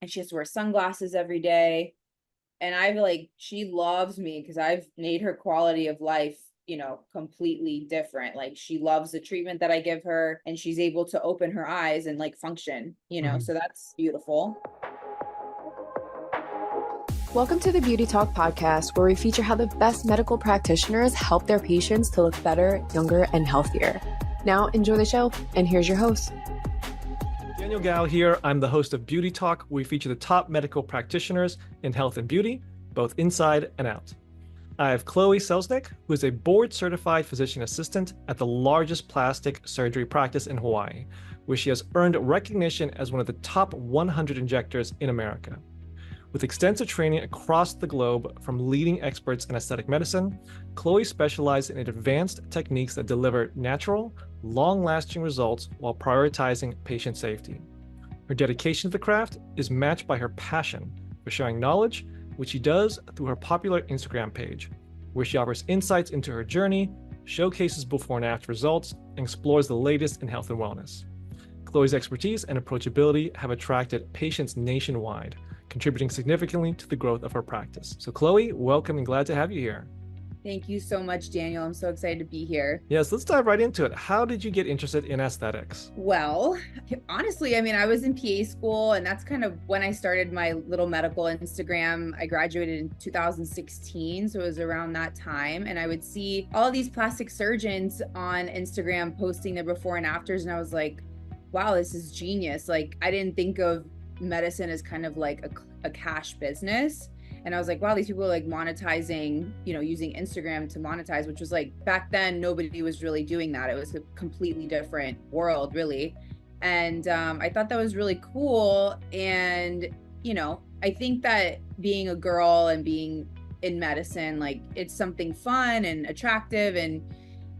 and she has to wear sunglasses every day. And she loves me because I've made her quality of life, completely different. Like she loves the treatment that I give her and she's able to open her eyes and like function, Mhm. so that's beautiful. Welcome to the Beauty Talk podcast, where we feature how the best medical practitioners help their patients to look better, younger, and healthier. Now, enjoy the show, and here's your host. Daniel Gao here. I'm the host of Beauty Talk. We feature the top medical practitioners in health and beauty, both inside and out. I have Chloe Celusnek, who is a board-certified physician assistant at the largest plastic surgery practice in Hawaii, where she has earned recognition as one of the top 100 injectors in America. With extensive training across the globe from leading experts in aesthetic medicine, Chloe specializes in advanced techniques that deliver natural, long-lasting results while prioritizing patient safety. Her dedication to the craft is matched by her passion for sharing knowledge, which she does through her popular Instagram page, where she offers insights into her journey, showcases before and after results, and explores the latest in health and wellness. Chloe's expertise and approachability have attracted patients nationwide, contributing significantly to the growth of her practice. So Chloe, welcome and glad to have you here. Thank you so much, Daniel. I'm so excited to be here. Yes, let's dive right into it. How did you get interested in aesthetics? Well, honestly, I was in PA school, and that's kind of when I started my little medical Instagram. I graduated in 2016, so it was around that time. And I would see all of these plastic surgeons on Instagram posting their before and afters, and I was like, wow, this is genius. Like, I didn't think of medicine as kind of like a cash business. And I was like, wow, these people are like monetizing, using Instagram to monetize, which was like back then, nobody was really doing that. It was a completely different world, really. And I thought that was really cool. And, I think that being a girl and being in medicine, like it's something fun and attractive and,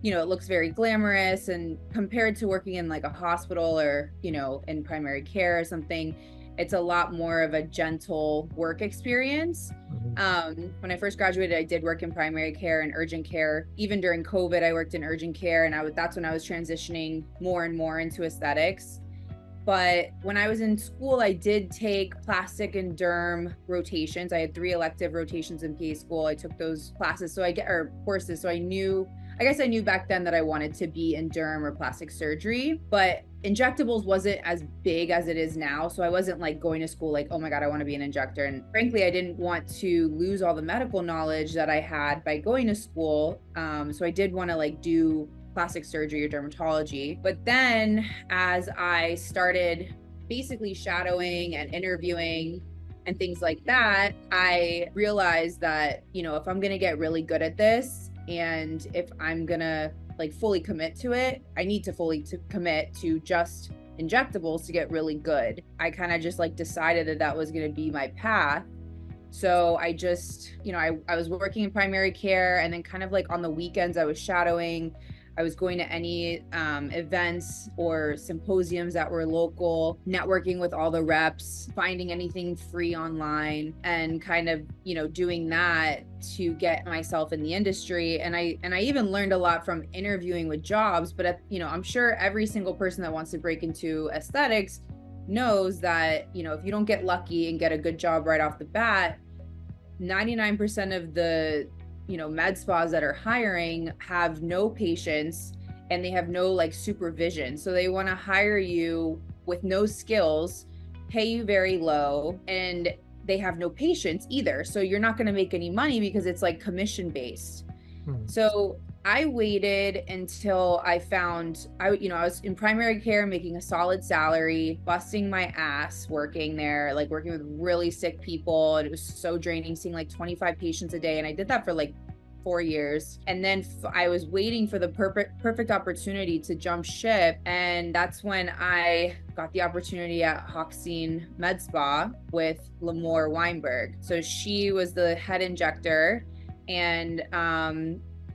it looks very glamorous, and compared to working in like a hospital or, in primary care or something, it's a lot more of a gentle work experience. When I first graduated, I did work in primary care and urgent care. Even during COVID, I worked in urgent care, and that's when I was transitioning more and more into aesthetics. But when I was in school, I did take plastic and derm rotations. I had 3 elective rotations in PA school. I took those classes, courses. So I guess I knew back then that I wanted to be in derm or plastic surgery, but injectables wasn't as big as it is now. So I wasn't like going to school like, oh my God, I want to be an injector. And frankly, I didn't want to lose all the medical knowledge that I had by going to school. So I did want to like do plastic surgery or dermatology. But then as I started basically shadowing and interviewing and things like that, I realized that, if I'm going to get really good at this, and if I'm going to like fully commit to it, I need to fully commit to just injectables to get really good. I kind of just like decided that was going to be my path. So I just, I was working in primary care, and then kind of like on the weekends I was shadowing. I was going to any events or symposiums that were local, networking with all the reps, finding anything free online, and kind of, doing that to get myself in the industry. And I even learned a lot from interviewing with jobs. But, I'm sure every single person that wants to break into aesthetics knows that, if you don't get lucky and get a good job right off the bat, 99% of the med spas that are hiring have no patients, and they have no like supervision. So they want to hire you with no skills, pay you very low, and they have no patients either. So you're not going to make any money because it's like commission based. So I waited until I found, I was in primary care making a solid salary, busting my ass working there, like working with really sick people. And it was so draining, seeing like 25 patients a day. And I did that for like 4 years. And then I was waiting for the perfect opportunity to jump ship. And that's when I got the opportunity at Hoxine Med Spa with Lamore Weinberg. So she was the head injector. And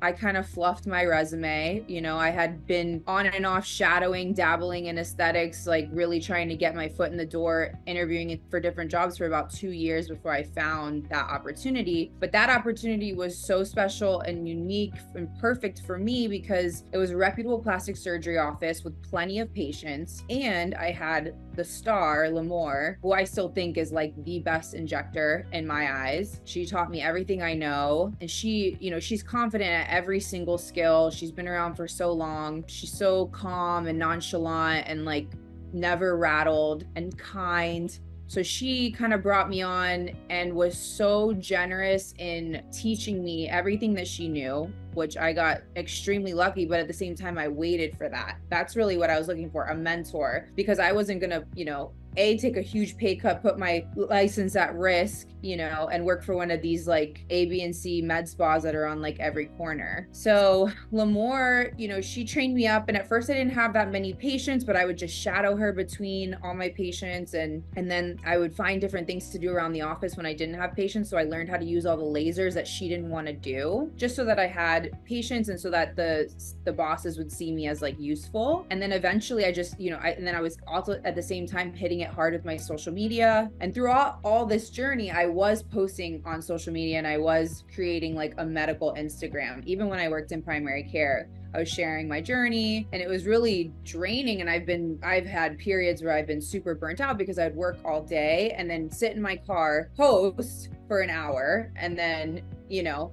I kind of fluffed my resume. You know, I had been on and off shadowing, dabbling in aesthetics, like really trying to get my foot in the door, interviewing for different jobs for about 2 years before I found that opportunity. But that opportunity was so special and unique and perfect for me because it was a reputable plastic surgery office with plenty of patients. And I had the star, Lamore, who I still think is like the best injector in my eyes. She taught me everything I know. And she, you know, she's confident at every single skill. She's been around for so long. She's so calm and nonchalant and like never rattled and kind. So she kind of brought me on and was so generous in teaching me everything that she knew, which I got extremely lucky, but at the same time, I waited for that. That's really what I was looking for, a mentor, because I wasn't gonna, you know, take a huge pay cut, put my license at risk, you know, and work for one of these like A, B, and C med spas that are on like every corner. So Lamore, you know, she trained me up, and at first I didn't have that many patients, but I would just shadow her between all my patients, and then I would find different things to do around the office when I didn't have patients. So I learned how to use all the lasers that she didn't want to do, just so that I had patients and so that the bosses would see me as like useful. And then eventually I just, you know, and then I was also at the same time hitting it hard with my social media. And throughout all this journey, I was posting on social media and I was creating like a medical Instagram. Even when I worked in primary care, I was sharing my journey, and it was really draining. And I've had periods where I've been super burnt out because I'd work all day and then sit in my car, post for an hour, and then, you know,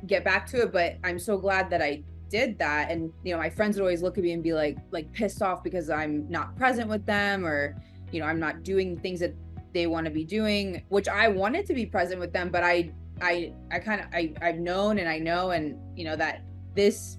get back to it. But I'm so glad that I did that. And, you know, my friends would always look at me and be like pissed off because I'm not present with them, or, you know, I'm not doing things that they want to be doing, which I wanted to be present with them. But I've known and I know, and, you know, that this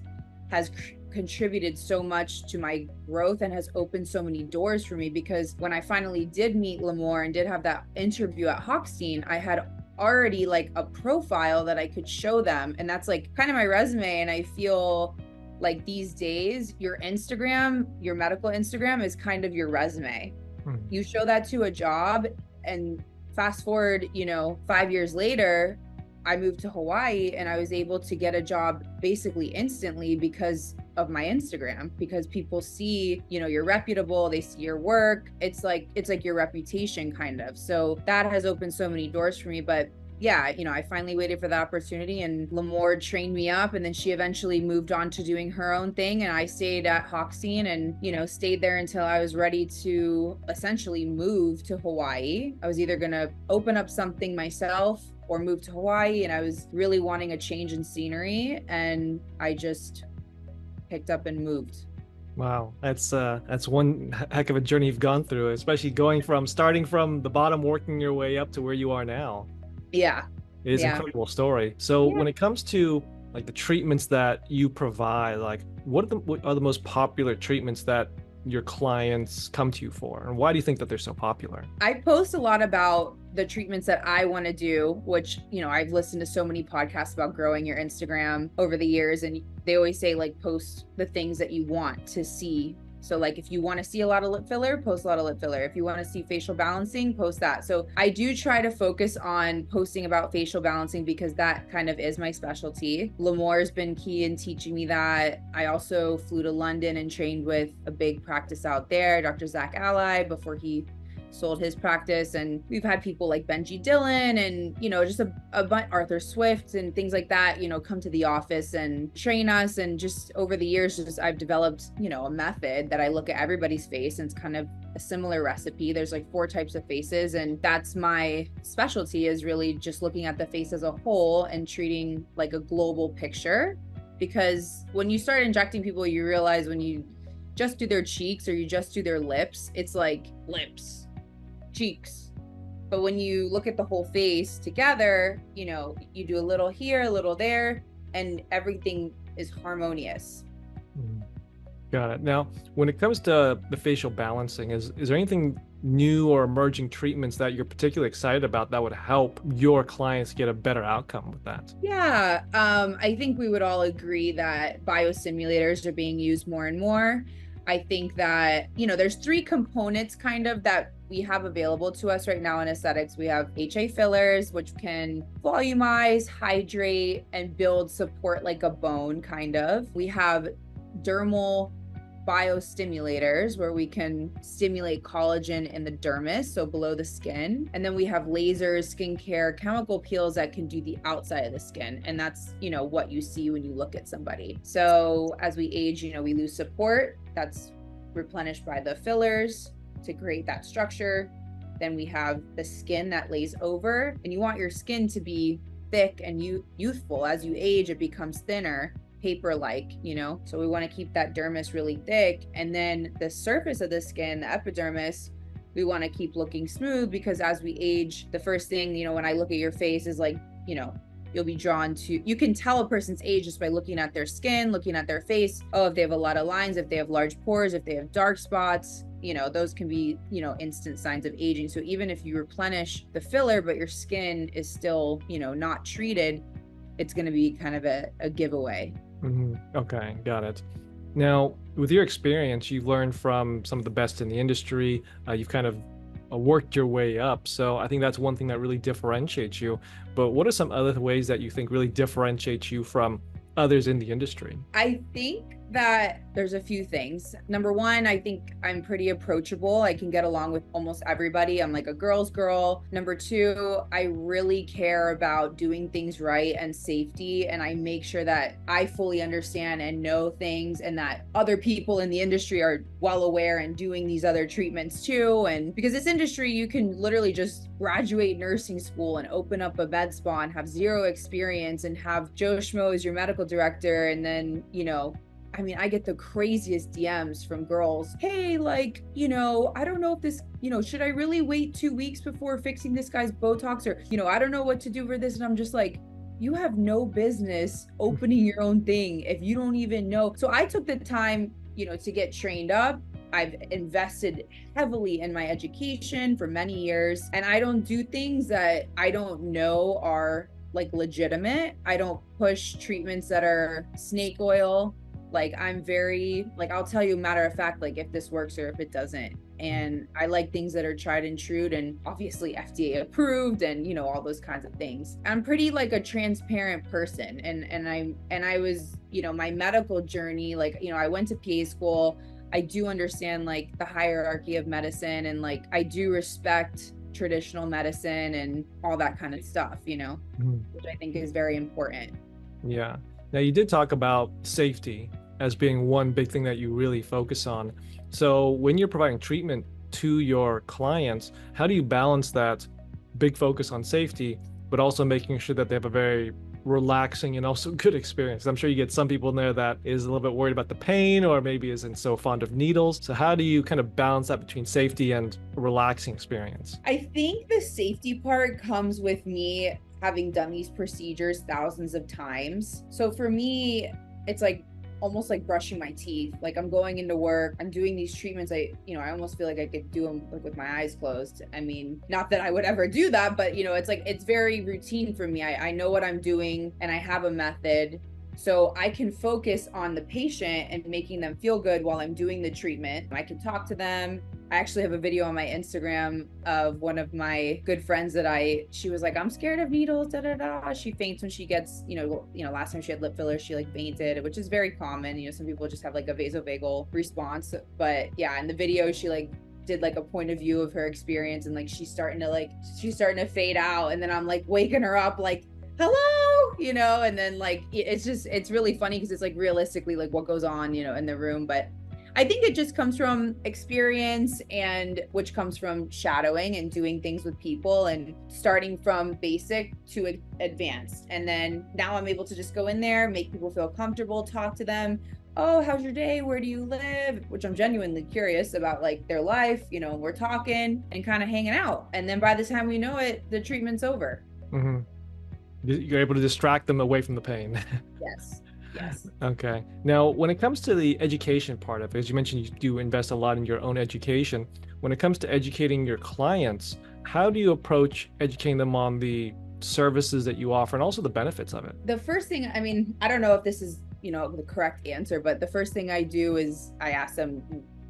has contributed so much to my growth and has opened so many doors for me, because when I finally did meet Lamore and did have that interview at Hochstein, I had already like a profile that I could show them. And that's like kind of my resume. And I feel like these days, your Instagram, your medical Instagram is kind of your resume. You show that to a job, and fast forward, you know, 5 years later, I moved to Hawaii and I was able to get a job basically instantly because of my Instagram, because people see, you know, you're reputable, they see your work. It's like your reputation kind of. So that has opened so many doors for me. But yeah, you know, I finally waited for the opportunity, and Lamore trained me up, and then she eventually moved on to doing her own thing. And I stayed at Hochstein and, you know, stayed there until I was ready to essentially move to Hawaii. I was either going to open up something myself or move to Hawaii, and I was really wanting a change in scenery, and I just picked up and moved. Wow, that's one heck of a journey you've gone through, especially starting from the bottom, working your way up to where you are now. Yeah. It is an incredible story. So when it comes to like the treatments that you provide, like what are the most popular treatments that your clients come to you for, and why do you think that they're so popular? I post a lot about the treatments that I want to do, which, you know, I've listened to so many podcasts about growing your Instagram over the years, and they always say like post the things that you want to see. So like if you want to see a lot of lip filler, post a lot of lip filler. If you want to see facial balancing, post that. So I do try to focus on posting about facial balancing because that kind of is my specialty. Lamore's been key in teaching me that. I also flew to London and trained with a big practice out there, Dr. Zach Ally, before he sold his practice. And we've had people like Benji Dillon and, you know, just a bunch, Arthur Swift and things like that, you know, come to the office and train us. And just over the years, I've developed, you know, a method that I look at everybody's face, and it's kind of a similar recipe. There's like 4 types of faces, and that's my specialty, is really just looking at the face as a whole and treating like a global picture. Because when you start injecting people, you realize when you just do their cheeks or you just do their lips, it's like lips, cheeks. But when you look at the whole face together, you know, you do a little here, a little there, and everything is harmonious. Got it. Now, when it comes to the facial balancing, is there anything new or emerging treatments that you're particularly excited about that would help your clients get a better outcome with that? Yeah, I think we would all agree that biostimulators are being used more and more. I think that, there's three components kind of that we have available to us right now in aesthetics. We have HA fillers, which can volumize, hydrate, and build support like a bone kind of. We have dermal biostimulators where we can stimulate collagen in the dermis, so below the skin. And then we have lasers, skincare, chemical peels that can do the outside of the skin. And that's, what you see when you look at somebody. So as we age, we lose support. That's replenished by the fillers to create that structure. Then we have the skin that lays over, and you want your skin to be thick and youthful. As you age, it becomes thinner, paper-like, so we want to keep that dermis really thick. And then the surface of the skin, the epidermis, we want to keep looking smooth, because as we age, the first thing, when I look at your face is like, you'll be drawn to, you can tell a person's age just by looking at their skin, looking at their face. Oh, if they have a lot of lines, if they have large pores, if they have dark spots, those can be, instant signs of aging. So even if you replenish the filler, but your skin is still, not treated, it's going to be kind of a giveaway. Okay, got it. Now, with your experience, you've learned from some of the best in the industry. You've kind of worked your way up. So I think that's one thing that really differentiates you. But what are some other ways that you think really differentiate you from others in the industry? I think that there's a few things. Number one, I think I'm pretty approachable. I can get along with almost everybody. I'm like a girl's girl. Number two, I really care about doing things right and safety. And I make sure that I fully understand and know things, and that other people in the industry are well aware and doing these other treatments too. And because this industry, you can literally just graduate nursing school and open up a med spa and have zero experience and have Joe Schmo as your medical director. And then, I get the craziest DMs from girls. Hey, I don't know if this, should I really wait 2 weeks before fixing this guy's Botox? Or, I don't know what to do for this. And I'm just like, you have no business opening your own thing if you don't even know. So I took the time, to get trained up. I've invested heavily in my education for many years, and I don't do things that I don't know are legitimate. I don't push treatments that are snake oil. I'm very, I'll tell you, matter of fact, if this works or if it doesn't. And I like things that are tried and true and obviously FDA approved and, all those kinds of things. I'm pretty a transparent person. And I was, my medical journey, I went to PA school. I do understand the hierarchy of medicine, and I do respect traditional medicine and all that kind of stuff, which I think is very important. Yeah. Now, you did talk about safety as being one big thing that you really focus on. So when you're providing treatment to your clients, how do you balance that big focus on safety, but also making sure that they have a very relaxing and also good experience? I'm sure you get some people in there that is a little bit worried about the pain, or maybe isn't so fond of needles. So how do you kind of balance that between safety and a relaxing experience? I think the safety part comes with me having done these procedures thousands of times. So for me, it's almost like brushing my teeth. I'm going into work, I'm doing these treatments. I almost feel like I could do them with my eyes closed. Not that I would ever do that, but it's very routine for me. I know what I'm doing and I have a method. So I can focus on the patient and making them feel good while I'm doing the treatment. I can talk to them. I actually have a video on my Instagram of one of my good friends that she was like, I'm scared of needles, da da da. She faints when she gets, last time she had lip fillers, she fainted, which is very common. Some people just have a vasovagal response. But yeah, in the video, she did a point of view of her experience, and she's starting to fade out. And then I'm waking her up, hello, and then it's really funny because it's realistically what goes on, in the room. But I think it just comes from experience, and which comes from shadowing and doing things with people and starting from basic to advanced. And then now I'm able to just go in there, make people feel comfortable, talk to them. Oh, how's your day? Where do you live? Which I'm genuinely curious about their life. We're talking and kind of hanging out. And then by the time we know it, the treatment's over. Mm-hmm. You're able to distract them away from the pain. Yes. Yes. Okay. Now, when it comes to the education part of it, as you mentioned, you do invest a lot in your own education. When it comes to educating your clients, how do you approach educating them on the services that you offer and also the benefits of it? The first thing, I don't know if this is the correct answer, but the first thing I do is I ask them,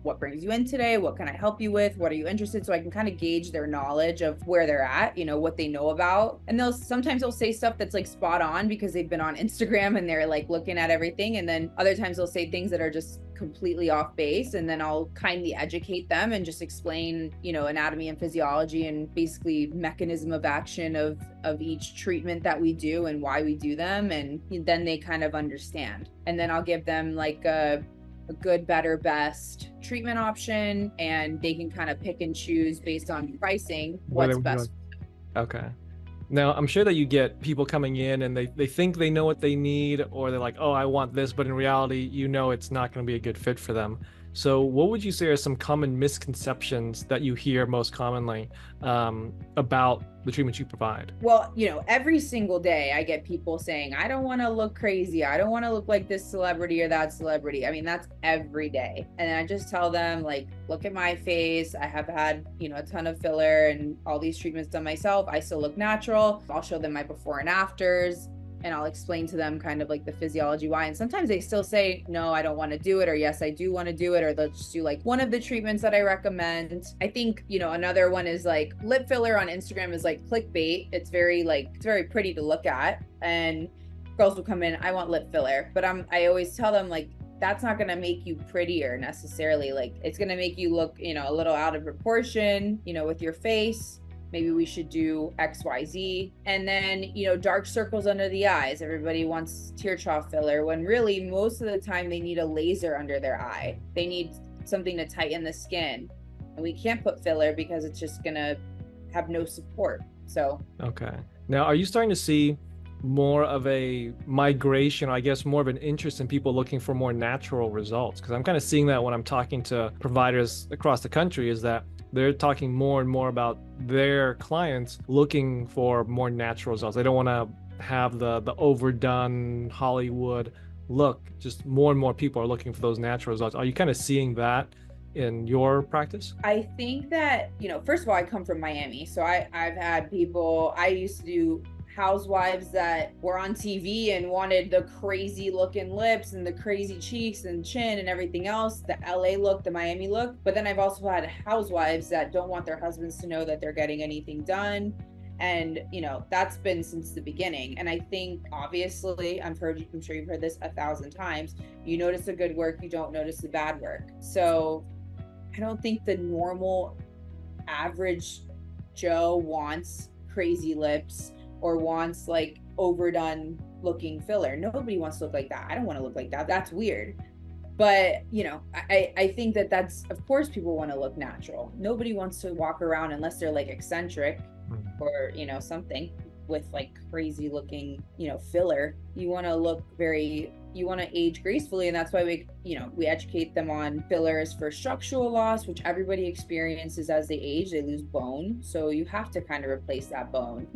what brings you in today? What can I help you with? What are you interested? So I can kind of gauge their knowledge of where they're at, what they know about. And sometimes they'll say stuff that's like spot on because they've been on Instagram and they're like looking at everything. And then other times they'll say things that are just completely off base. And then I'll kindly educate them and just explain, anatomy and physiology and basically mechanism of action of each treatment that we do and why we do them. And then they kind of understand. And then I'll give them like a good, better, best treatment option, and they can kind of pick and choose based on pricing what's best. Okay. Now, I'm sure that you get people coming in and they think they know what they need, or they're like, oh, I want this, but in reality, it's not going to be a good fit for them. So what would you say are some common misconceptions that you hear most commonly about the treatments you provide? Well, every single day I get people saying, I don't want to look crazy. I don't want to look like this celebrity or that celebrity. I mean, that's every day. And I just tell them, like, look at my face. I have had, a ton of filler and all these treatments done myself. I still look natural. I'll show them my before and afters. And I'll explain to them kind of like the physiology why. And sometimes they still say, no, I don't want to do it. Or yes, I do want to do it. Or they'll just do like one of the treatments that I recommend. I think, another one is like lip filler on Instagram is like clickbait. It's very pretty to look at. And girls will come in, I want lip filler. But I always tell them, like, that's not going to make you prettier necessarily. Like, it's going to make you look, a little out of proportion, with your face. Maybe we should do XYZ. And then, dark circles under the eyes. Everybody wants tear trough filler when really most of the time they need a laser under their eye. They need something to tighten the skin. And we can't put filler because it's just gonna have no support. So. Okay. Now, are you starting to see more of a migration, or I guess more of an interest in people looking for more natural results? Because I'm kind of seeing that when I'm talking to providers across the country, is that they're talking more and more about their clients looking for more natural results. They don't want to have the overdone Hollywood look. Just more and more people are looking for those natural results. Are you kind of seeing that in your practice? I think that, first of all, I come from Miami. So I've had people, I used to do housewives that were on TV and wanted the crazy looking lips and the crazy cheeks and chin and everything else, the LA look, the Miami look. But then I've also had housewives that don't want their husbands to know that they're getting anything done. And, that's been since the beginning. And I think, obviously, I'm sure you've heard this 1,000 times. You notice the good work, you don't notice the bad work. So I don't think the normal average Joe wants crazy lips or wants like overdone looking filler. Nobody wants to look like that. I don't want to look like that. That's weird. But, I think that's, of course, people want to look natural. Nobody wants to walk around unless they're like eccentric or, something with like crazy looking, filler. You want to age gracefully. And that's why we educate them on fillers for structural loss, which everybody experiences as they age. They lose bone. So you have to kind of replace that bone,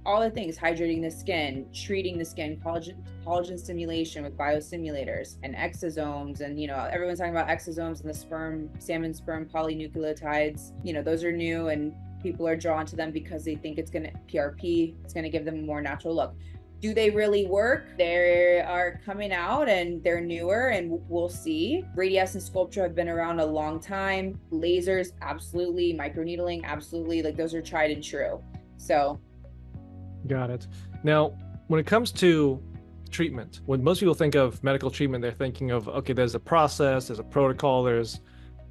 all the things, hydrating the skin, treating the skin, collagen stimulation with biostimulators and exosomes. And, everyone's talking about exosomes and the salmon sperm polynucleotides, those are new and people are drawn to them because they think it's PRP, it's going to give them a more natural look. Do they really work? They are coming out and they're newer, and we'll see. Radiesse and sculpture have been around a long time. Lasers, absolutely. Microneedling, absolutely. Like, those are tried and true. So. Got it. Now, when it comes to treatment, when most people think of medical treatment, they're thinking of, okay, there's a process, there's a protocol, there's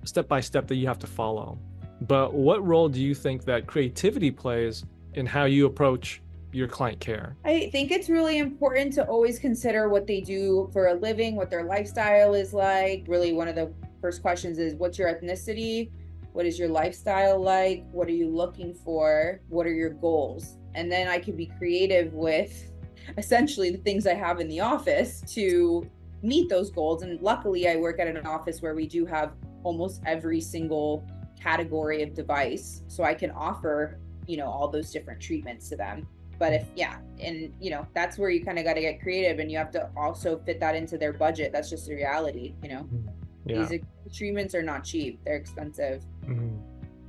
a step-by-step that you have to follow. But what role do you think that creativity plays in how you approach your client care? I think it's really important to always consider what they do for a living, what their lifestyle is like. Really, one of the first questions is, what's your ethnicity? What is your lifestyle like? What are you looking for? What are your goals? And then I can be creative with essentially the things I have in the office to meet those goals. And luckily, I work at an office where we do have almost every single category of device. So I can offer, all those different treatments to them. But that's where you kind of got to get creative, and you have to also fit that into their budget. That's just the reality, Yeah. These treatments are not cheap. They're expensive.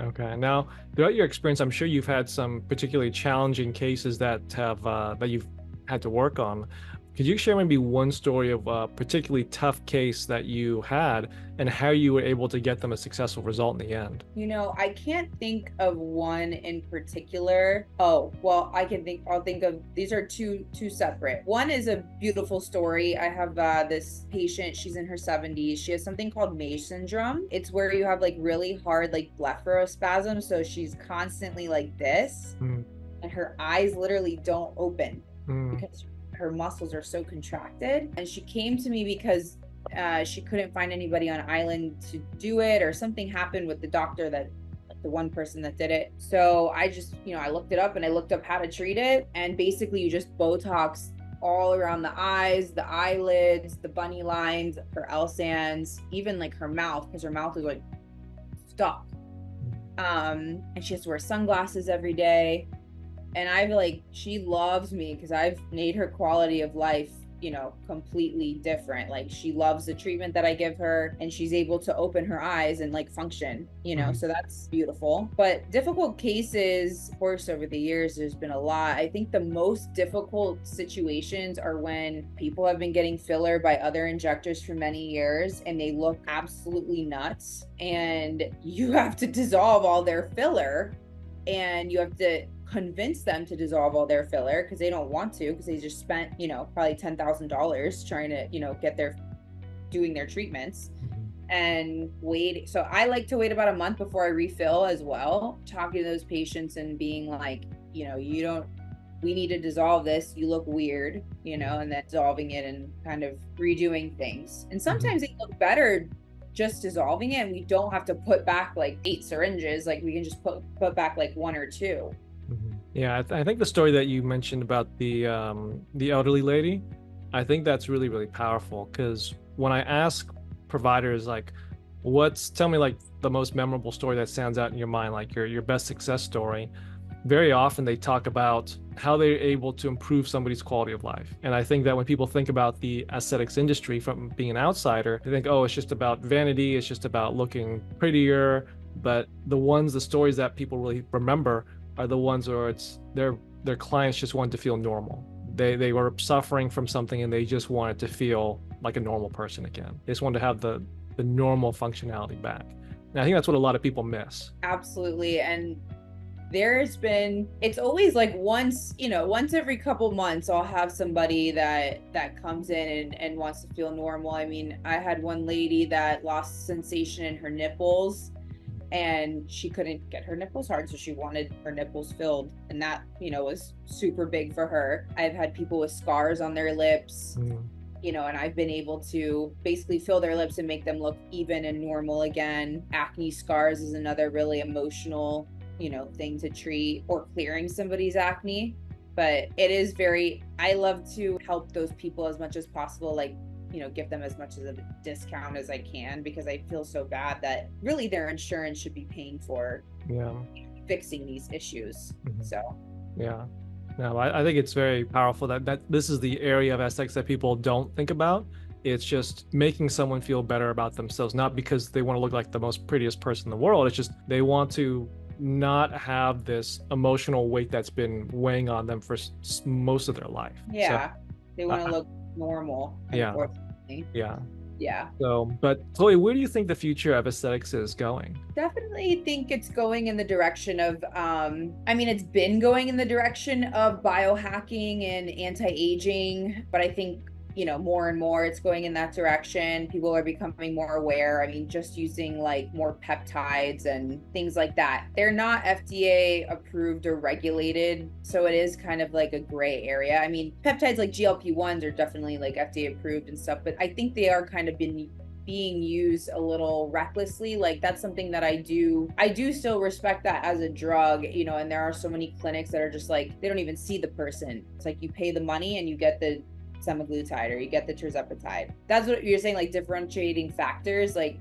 Okay. Now, throughout your experience, I'm sure you've had some particularly challenging cases that have that you've had to work on. Could you share maybe one story of a particularly tough case that you had and how you were able to get them a successful result in the end? I can't think of one in particular. Oh, well, I'll think of, these are two separate. One is a beautiful story. I have this patient, she's in her 70s. She has something called May syndrome. It's where you have like really hard like blepharospasm. So she's constantly like this, and her eyes literally don't open because her muscles are so contracted. And she came to me because she couldn't find anybody on island to do it, or something happened with the doctor, that the one person that did it. So I just, I looked it up, and I looked up how to treat it. And basically you just Botox all around the eyes, the eyelids, the bunny lines, her L-sands, even like her mouth, because her mouth is like stuck. And she has to wear sunglasses every day. And she loves me because I've made her quality of life, completely different. Like, she loves the treatment that I give her, and she's able to open her eyes and like function, so that's beautiful. But difficult cases, of course, over the years, there's been a lot. I think the most difficult situations are when people have been getting filler by other injectors for many years and they look absolutely nuts, and you have to dissolve all their filler, and you have to convince them to dissolve all their filler because they don't want to, because they just spent, probably $10,000 trying to, get doing their treatments and wait. So I like to wait about a month before I refill as well, talking to those patients and being like, we need to dissolve this. You look weird, and then dissolving it and kind of redoing things. And sometimes they look better just dissolving it, and we don't have to put back like 8 syringes. Like, we can just put back like 1 or 2. Yeah, I think the story that you mentioned about the elderly lady, I think that's really, really powerful, because when I ask providers like, tell me like the most memorable story that stands out in your mind, like your best success story, very often they talk about how they're able to improve somebody's quality of life. And I think that when people think about the aesthetics industry from being an outsider, they think, oh, it's just about vanity, it's just about looking prettier. But the stories that people really remember are the ones where it's their clients just wanted to feel normal. They were suffering from something and they just wanted to feel like a normal person again. They just wanted to have the normal functionality back. And I think that's what a lot of people miss. Absolutely. And it's always like once every couple months, I'll have somebody that comes in and wants to feel normal. I mean, I had one lady that lost sensation in her nipples, and she couldn't get her nipples hard, so she wanted her nipples filled, and that was super big for her. I've had people with scars on their lips, and I've been able to basically fill their lips and make them look even and normal again. Acne scars is another really emotional thing to treat, or clearing somebody's acne. But I love to help those people as much as possible, like give them as much as a discount as I can, because I feel so bad that really their insurance should be paying for fixing these issues. So no, I think it's very powerful that this is the area of aesthetics that people don't think about. It's just making someone feel better about themselves, not because they want to look like the most prettiest person in the world. It's just they want to not have this emotional weight that's been weighing on them for most of their life. They want to look normal. So, but Chloe, where do you think the future of aesthetics is going? Definitely think it's going in the direction of it's been going in the direction of biohacking and anti-aging, but I think more and more it's going in that direction. People are becoming more aware. I mean, just using like more peptides and things like that. They're not FDA approved or regulated, so it is kind of like a gray area. I mean, peptides like GLP-1s are definitely like FDA approved and stuff, but I think they are kind of being used a little recklessly. Like, that's something that I do still respect that as a drug, and there are so many clinics that are just like, they don't even see the person. It's like, you pay the money and you get the semaglutide or you get the tirzepatide. That's what you're saying, like differentiating factors. Like,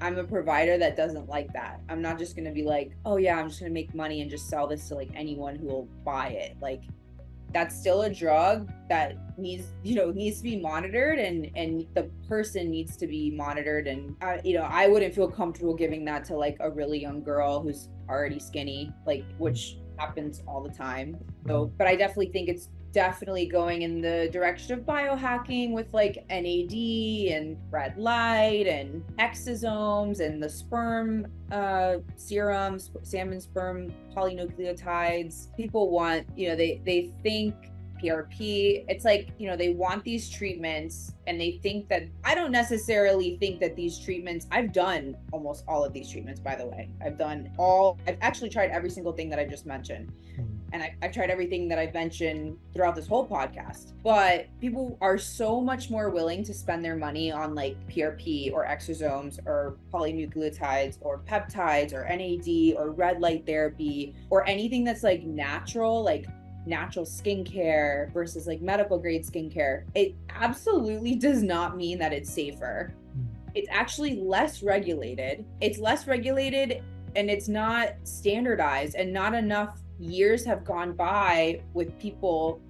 I'm a provider that doesn't like that. I'm not just going to be like, oh yeah, I'm just going to make money and just sell this to like anyone who will buy it. Like, that's still a drug that needs to be monitored, and the person needs to be monitored. And I wouldn't feel comfortable giving that to like a really young girl who's already skinny, like, which happens all the time. So, but I definitely think it's definitely going in the direction of biohacking with like NAD and red light and exosomes and the sperm serums, salmon sperm polynucleotides. People want, they think PRP, it's like, they want these treatments and they think that, I don't necessarily think that these treatments, I've done almost all of these treatments, by the way. I've actually tried every single thing that I just mentioned. And I've tried everything that I've mentioned throughout this whole podcast. But people are so much more willing to spend their money on like PRP or exosomes or polynucleotides or peptides or NAD or red light therapy or anything that's like natural skincare versus like medical grade skincare. It absolutely does not mean that it's safer. It's actually less regulated. It's less regulated and it's not standardized, and not enough years have gone by with people,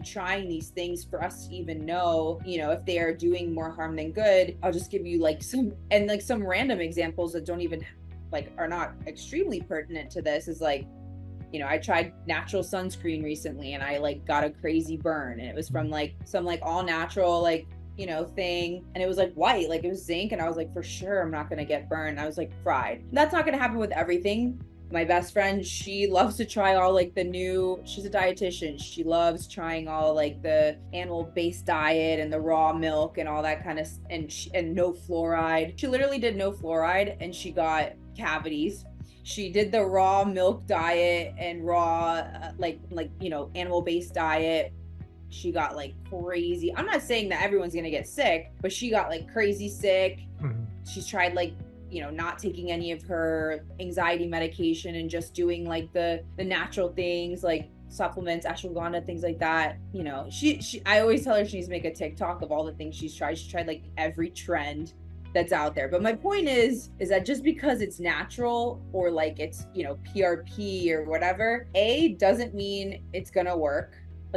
trying these things for us to even know, if they are doing more harm than good. I'll just give you some random examples that don't even are not extremely pertinent to this is like, I tried natural sunscreen recently and I got a crazy burn, and it was from some all natural thing, and it was white, it was zinc, and I was for sure I'm not gonna get burned. I was fried. That's not gonna happen with everything. My best friend, she loves to try all she's a dietitian. She loves trying all the animal-based diet and the raw milk and all that kind of, and no fluoride. She literally did no fluoride and she got cavities. She did the raw milk diet and raw, animal-based diet. She got crazy. I'm not saying that everyone's gonna get sick, but she got crazy sick. Mm-hmm. She's tried not taking any of her anxiety medication and just doing the natural things supplements, ashwagandha, things like that. I always tell her she needs to make a TikTok of all the things she's tried. She tried every trend that's out there. But my point is that just because it's natural or it's, PRP or whatever, doesn't mean it's gonna work.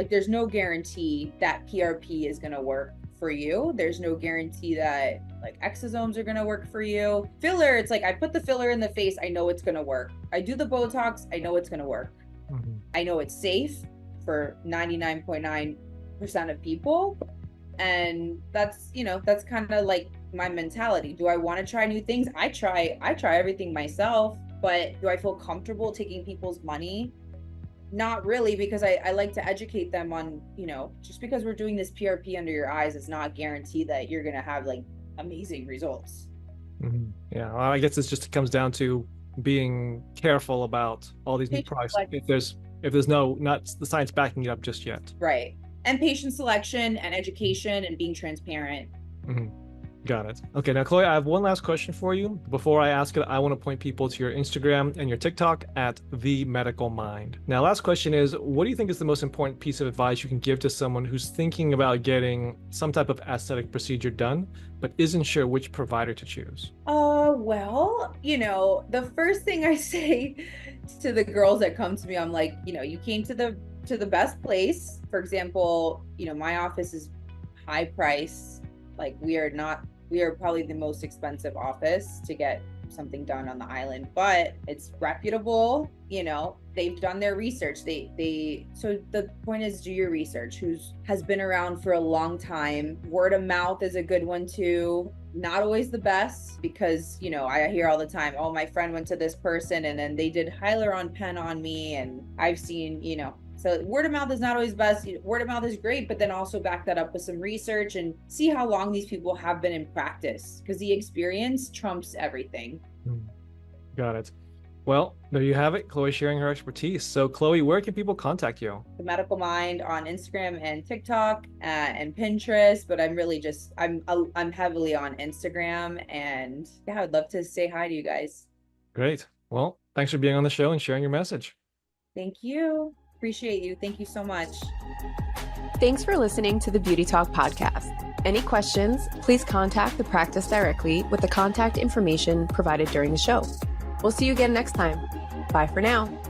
There's no guarantee that PRP is gonna work for you. There's no guarantee that exosomes are gonna work for you. Filler, it's I put the filler in the face, I know it's gonna work. I do the Botox, I know it's gonna work. Mm-hmm. I know it's safe for 99.9% of people. And that's, that's kind of my mentality. Do I want to try new things? I try everything myself, but do I feel comfortable taking people's money? Not really, because I like to educate them on, just because we're doing this PRP under your eyes, it's not guaranteed that you're going to have amazing results. Mm-hmm. Yeah. Well, I guess it just comes down to being careful about all these new products. If there's not the science backing it up just yet. Right. And patient selection and education and being transparent. Mm-hmm. Got it. Okay, now Chloe, I have one last question for you. Before I ask it, I want to point people to your Instagram and your TikTok at The Medical Mind. Now, last question is, what do you think is the most important piece of advice you can give to someone who's thinking about getting some type of aesthetic procedure done, but isn't sure which provider to choose? Well, the first thing I say to the girls that come to me, I'm you came to the best place. For example, my office is high price. We are probably the most expensive office to get something done on the island, but it's reputable. They've done their research. So the point is, do your research. Has been around for a long time. Word of mouth is a good one too. Not always the best, because I hear all the time, oh, my friend went to this person and then they did hyaluron pen on me, and I've seen, so word of mouth is not always best. Word of mouth is great, but then also back that up with some research and see how long these people have been in practice, because the experience trumps everything. Got it. Well, there you have it. Chloe sharing her expertise. So Chloe, where can people contact you? The Medical Mind on Instagram and TikTok and Pinterest, but I'm really I'm heavily on Instagram, and yeah, I'd love to say hi to you guys. Great. Well, thanks for being on the show and sharing your message. Thank you. Appreciate you. Thank you so much. Thanks for listening to the Beauty Talk podcast. Any questions, please contact the practice directly with the contact information provided during the show. We'll see you again next time. Bye for now.